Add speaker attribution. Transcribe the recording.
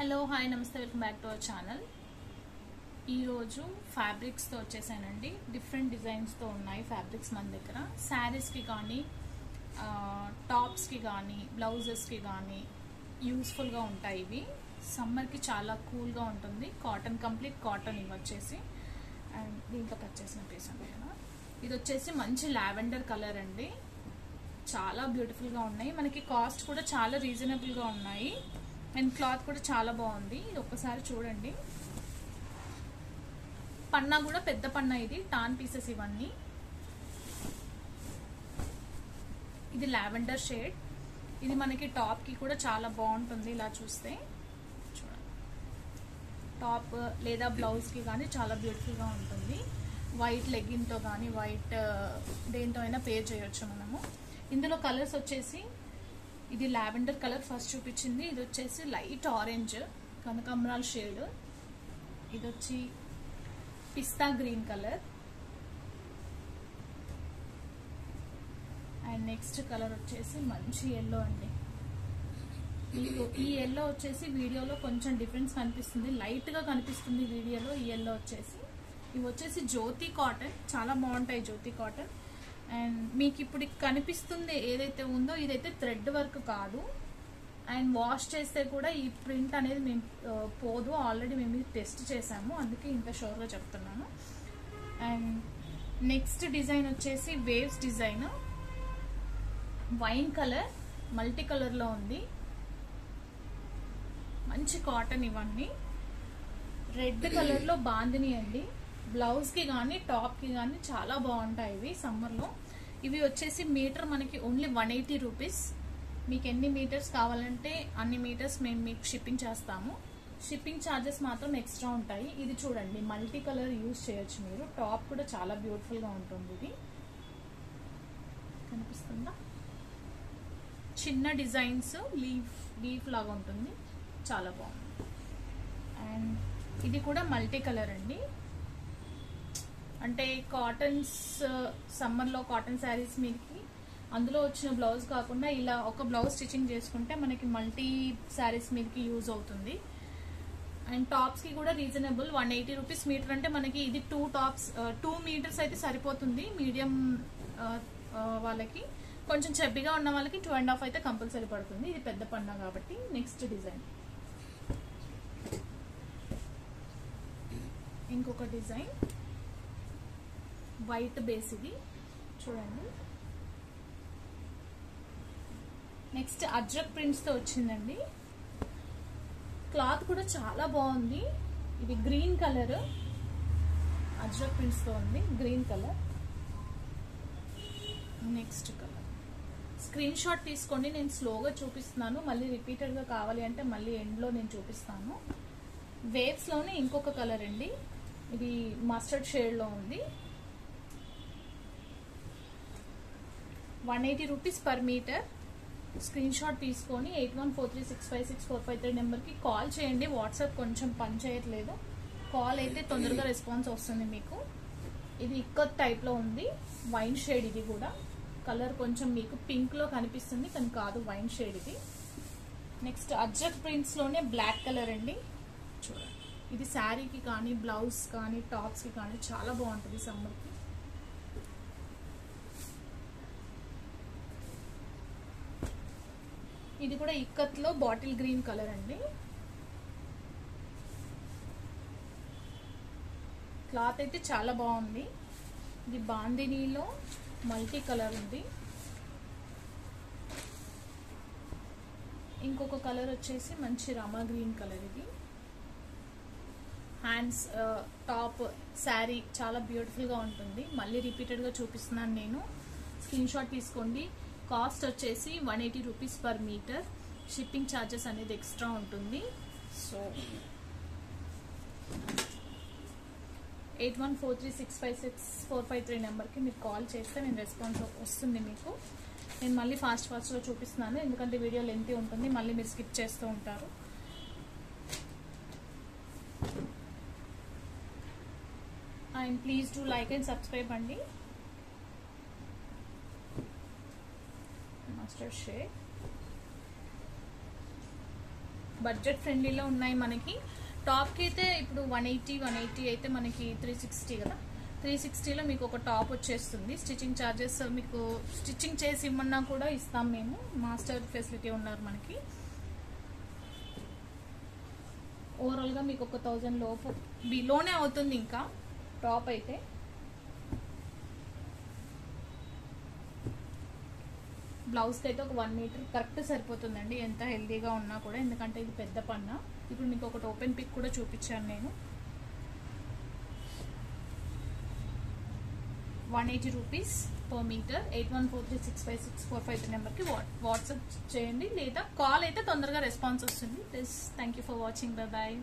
Speaker 1: Hello hi నమస్తే welcome back to our channel. ఈరోజు ఫ్యాబ్రిక్స్తో వచ్చేసానండి. డిఫరెంట్ డిజైన్స్తో ఉన్నాయి ఫ్యాబ్రిక్స్ మన దగ్గర. శారీస్కి కానీ టాప్స్కి కానీ బ్లౌజెస్కి కానీ యూస్ఫుల్గా ఉంటాయి. ఇవి సమ్మర్కి చాలా కూల్గా ఉంటుంది. కాటన్, కంప్లీట్ కాటన్ ఇవి వచ్చేసి. అండ్ దీంట్లో కట్ చేసిన పీస్ ఉంది కదా, ఇది వచ్చేసి మంచి లావెండర్ కలర్ అండి. చాలా బ్యూటిఫుల్గా ఉన్నాయి. మనకి కాస్ట్ కూడా చాలా రీజనబుల్గా ఉన్నాయి. అండ్ క్లాత్ కూడా చాలా బాగుంది. ఇది ఒక్కసారి చూడండి. పన్నా కూడా పెద్ద పన్నా, ఇది టాన్ పీసెస్ ఇవన్నీ. ఇది లావెండర్ షేడ్. ఇది మనకి టాప్ కి కూడా చాలా బాగుంటుంది. ఇలా చూస్తే చూడండి, టాప్ లేదా బ్లౌజ్ కి కానీ చాలా బ్యూటిఫుల్ గా ఉంటుంది. వైట్ లెగ్గిన్ తో కానీ వైట్ దేంతో అయినా పేర్ చేయొచ్చు మనము. ఇందులో కలర్స్ వచ్చేసి ఇది లావెండర్ కలర్ ఫస్ట్ చూపించింది. ఇది వచ్చేసి లైట్ ఆరెంజ్ కనకాంబరాల షేడ్. ఇది వచ్చి పిస్తా green colour. And next colour వచ్చేసి మంచి ఎల్లో అండి. ఈ ఎల్లో వచ్చేసి వీడియోలో కొంచెం డిఫరెన్స్ కనిపిస్తుంది, లైట్ గా కనిపిస్తుంది వీడియోలో. ఈ ఎల్లో వచ్చేసి ఇవి వచ్చేసి జ్యోతి కాటన్, చాలా బాగుంటాయి జ్యోతి కాటన్. అండ్ మీకు ఇప్పుడు కనిపిస్తుంది ఏదైతే ఉందో ఇదైతే థ్రెడ్ వర్క్ కాదు. అండ్ వాష్ చేస్తే కూడా ఈ ప్రింట్ అనేది మేము పోదు. ఆల్రెడీ మేము టెస్ట్ చేసాము, అందుకే ఇంత షూర్గా చెప్తున్నాను. అండ్ నెక్స్ట్ డిజైన్ వచ్చేసి waves design. Wine colour multi కలర్లో ఉంది. మంచి కాటన్ ఇవన్నీ. రెడ్ కలర్లో బాందిని అండి. బ్లౌజ్కి కానీ టాప్కి కానీ చాలా బాగుంటాయి ఇవి సమ్మర్లో. ఇవి వచ్చేసి మీటర్ మనకి ఓన్లీ 180 రూపీస్. మీకు ఎన్ని మీటర్స్ కావాలంటే అన్ని మీటర్స్ మేము మీకు షిప్పింగ్ చేస్తాము. షిప్పింగ్ ఛార్జెస్ మాత్రం ఎక్స్ట్రా ఉంటాయి. ఇది చూడండి, మల్టీ కలర్ యూజ్ చేయొచ్చు మీరు. టాప్ కూడా చాలా బ్యూటిఫుల్గా ఉంటుంది. ఇది కనిపిస్తుందా? చిన్న డిజైన్స్, లీఫ్ లాగా ఉంటుంది, చాలా బాగుంది. అండ్ ఇది కూడా మల్టీ కలర్ అండి. అంటే కాటన్స్, సమ్మర్లో కాటన్ శారీస్ మీదకి అందులో వచ్చిన బ్లౌజ్ కాకుండా ఇలా ఒక బ్లౌజ్ స్టిచ్చింగ్ చేసుకుంటే మనకి మల్టీ శారీస్ మీదకి యూజ్ అవుతుంది. అండ్ టాప్స్కి కూడా రీజనబుల్, 180 రూపీస్ మీటర్. అంటే మనకి ఇది 2 మీటర్స్ అయితే సరిపోతుంది మీడియం వాళ్ళకి. కొంచెం చెబ్బిగా ఉన్న వాళ్ళకి 2.5 అయితే కంపల్సరీ పడుతుంది. ఇది పెద్ద పన్నా కాబట్టి. నెక్స్ట్ డిజైన్, ఇంకొక డిజైన్ వైట్ బేస్. ఇది చూడండి. నెక్స్ట్ అజ్రక్ ప్రింట్స్ తో వచ్చిందండి. క్లాత్ కూడా చాలా బాగుంది. ఇది గ్రీన్ కలర్, అజ్రక్ ప్రింట్స్ తో ఉంది, green colour. Next colour screen shot తీసుకోండి, నేను స్లోగా చూపిస్తున్నాను. మళ్ళీ రిపీటెడ్ గా కావాలి అంటే మళ్ళీ ఎండ్ లో నేను చూపిస్తాను. వేవ్స్ లోనే ఇంకొక కలర్ అండి. ఇది మస్టర్డ్ షేడ్ లో ఉంది. 180 rupees per metre. Screen shot తీసుకొని 8143656453 నెంబర్కి కాల్ చేయండి. వాట్సాప్ కొంచెం పని చేయట్లేదు. కాల్ అయితే తొందరగా రెస్పాన్స్ వస్తుంది మీకు. ఇది ఇక్కత్ టైప్లో ఉంది, వైన్ షేడ్. ఇది కూడా కలర్ కొంచెం మీకు పింక్లో కనిపిస్తుంది కానీ కాదు, వైన్ షేడ్ ఇది. నెక్స్ట్ అజ్రక్ ప్రింట్స్లోనే బ్లాక్ కలర్ అండి. చూడండి, ఇది శారీకి కానీ బ్లౌజ్ కానీ టాప్స్కి కానీ చాలా బాగుంటుంది సమ్మర్కి. ఇది కూడా ఇక్కత్లో బాటిల్ గ్రీన్ కలర్ అండి. క్లాత్ అయితే చాలా బాగుంది. ఇది బాందినీలో మల్టీ కలర్ ఉంది. ఇంకొక కలర్ వచ్చేసి మంచి రామా గ్రీన్ కలర్. ఇది హ్యాండ్స్, టాప్, శారీ చాలా బ్యూటిఫుల్గా ఉంటుంది. మళ్ళీ రిపీటెడ్గా చూపిస్తున్నాను నేను. స్క్రీన్ షాట్ తీసుకోండి. కాస్ట్ వచ్చేసి 180 rupees per metre. Shipping charges అనేది ఎక్స్ట్రా ఉంటుంది. సో 8143656453 నెంబర్కి మీరు కాల్ చేస్తే నేను రెస్పాన్స్ వస్తుంది మీకు. నేను మళ్ళీ ఫాస్ట్గా చూపిస్తున్నాను, ఎందుకంటే వీడియో లెంతీ ఉంటుంది, మళ్ళీ మీరు స్కిప్ చేస్తూ ఉంటారు. And please do like and subscribe అండి. మస్టర్డ్ షేడ్, బడ్జెట్ ఫ్రెండ్లీలో ఉన్నాయి మనకి. టాప్కి అయితే ఇప్పుడు 180 అయితే మనకి 360 కదా. 360లో మీకు ఒక టాప్ వచ్చేస్తుంది. స్టిచ్చింగ్ ఛార్జెస్ మీకు స్టిచ్చింగ్ చేసి ఇమ్మన్నా కూడా ఇస్తాం మేము. మాస్టర్ ఫెసిలిటీ ఉన్నారు మనకి. ఓవరాల్గా మీకు ఒక 1000 లోపు బిలోనే అవుతుంది. ఇంకా టాప్ అయితే బ్లౌజ్కి అయితే ఒక 1 మీటర్ కరెక్ట్ సరిపోతుందండి, ఎంత హెల్దీగా ఉన్నా కూడా. ఎందుకంటే ఇది పెద్ద పన్న. ఇప్పుడు మీకు ఒకటి ఓపెన్ పిక్ కూడా చూపించాను నేను. 180 రూపీస్ పర్ మీటర్. 8143656453 నెంబర్కి వాట్సాప్ చేయండి, లేదా కాల్ అయితే తొందరగా రెస్పాన్స్ వస్తుంది. Please thank you for watching. Bye bye.